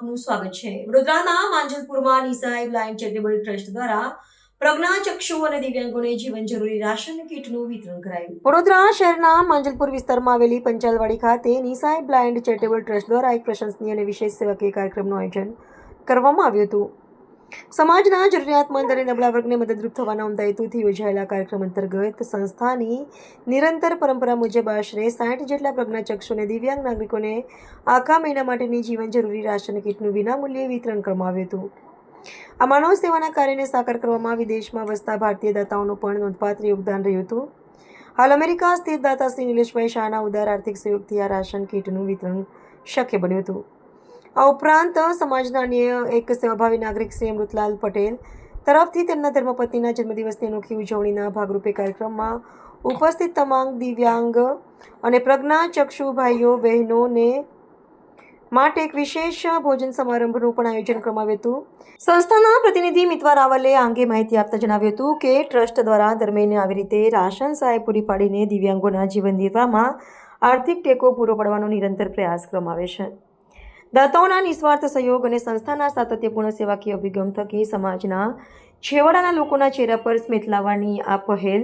આપનું સ્વાગત છે। વડોદરાના માંજલપુરમાં નિસાઈ બ્લાઇન્ડ ચેરિટેબલ ટ્રસ્ટ દ્વારા પ્રજ્ઞાચક્ષુ અને દિવ્યાંગોને જીવન જરૂરી રાશન કીટનું વિતરણ કરાયું। વડોદરા શહેરના માંજલપુર વિસ્તારમાં આવેલી પંચાલવાડી ખાતે નિસાઈ બ્લાઇન્ડ ચેરિટેબલ ટ્રસ્ટ દ્વારા એક પ્રશંસનીય અને વિશેષ સેવાકીય કાર્યક્રમનું આયોજન કરવામાં આવ્યું હતું। સમાજના જરૂરિયાતમંદ અને નબળા વર્ગને મદદરૂપ થવાના ઉમદા હેતુથી યોજાયેલા કાર્યક્રમ અંતર્ગત સંસ્થાની નિરંતર પરંપરા મુજબ આશરે 60 જેટલા પ્રજ્ઞાચક્ષુ અને દિવ્યાંગ નાગરિકોને આખા મહિના માટેની જીવન જરૂરી રાશન કીટનું વિનામૂલ્યે વિતરણ કરવામાં આવ્યું હતું। આ માનવ સેવાના કાર્યને સાકાર કરવામાં વિદેશમાં વસતા ભારતીય દાતાઓનું પણ નોંધપાત્ર યોગદાન રહ્યું હતું। હાલ અમેરિકા સ્થિત દાતા શ્રી નિલેશભાઈ શાહના ઉદાર આર્થિક સહયોગથી આ રાશન કીટનું વિતરણ શક્ય બન્યું હતું। આ ઉપરાંત સમાજના અન્ય એક સેવાભાવી નાગરિક શ્રી અમૃતલાલ પટેલ તરફથી તેમના ધર્મપત્નીના જન્મદિવસની અનોખી ઉજવણીના ભાગરૂપે કાર્યક્રમમાં ઉપસ્થિત તમામ દિવ્યાંગ અને પ્રજ્ઞાચક્ષુ ભાઈઓ બહેનોને માટે એક વિશેષ ભોજન સમારંભનું પણ આયોજન કરવામાં આવ્યું હતું। સંસ્થાના પ્રતિનિધિ મિતવા રાવલે આ અંગે માહિતી આપતા જણાવ્યું હતું કે ટ્રસ્ટ દ્વારા દર મહિને આવી રીતે રાશન સહાય પૂરી પાડીને દિવ્યાંગોના જીવન નિર્વાહમાં આર્થિક ટેકો પૂરો પાડવાનો નિરંતર પ્રયાસ કરવામાં આવે છે। દાતાઓના નિસ્વાર્થ સહયોગ અને સંસ્થાના સાતત્યપૂર્ણ સેવાકીય અભિગમ થકી સમાજના છેવાડાના લોકોના ચહેરા પર સ્મિત લાવવાની આ પહેલ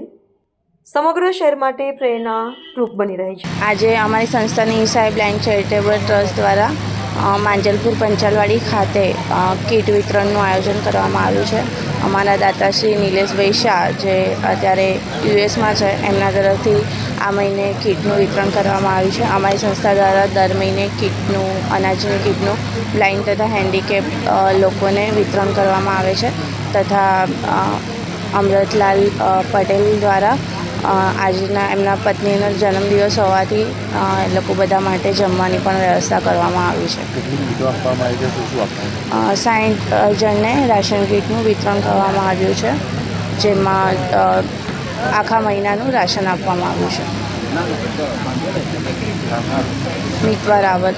સમગ્ર શહેર માટે પ્રેરણારૂપ બની રહી છે। આજે અમારી સંસ્થાની નિસાઈ બ્લાઇન્ડ ચેરિટેબલ ટ્રસ્ટ દ્વારા માંજલપુર પંચાલવાડી ખાતે કીટ વિતરણનું આયોજન કરવામાં આવ્યું છે। અમારા દાતા શ્રી નિલેશભાઈ શાહ જે અત્યારે યુએસમાં છે એમના તરફથી આ મહિને કીટનું વિતરણ કરવામાં આવ્યું છે। અમારી સંસ્થા દ્વારા દર મહિને કીટનું અનાજની કીટનું બ્લાઇન્ડ તથા હેન્ડીકેપ લોકોને વિતરણ કરવામાં આવે છે તથા અમૃતલાલ પટેલ દ્વારા આજના એમના પત્નીનો જન્મદિવસ હોવાથી એ લોકો બધા માટે જમવાની પણ વ્યવસ્થા કરવામાં આવી છે। 60 જણને રાશન કીટનું વિતરણ કરવામાં આવ્યું છે જેમાં આખા મહિનાનું રાશન આપવામાં આવ્યું છે। મિતવા રાવલ।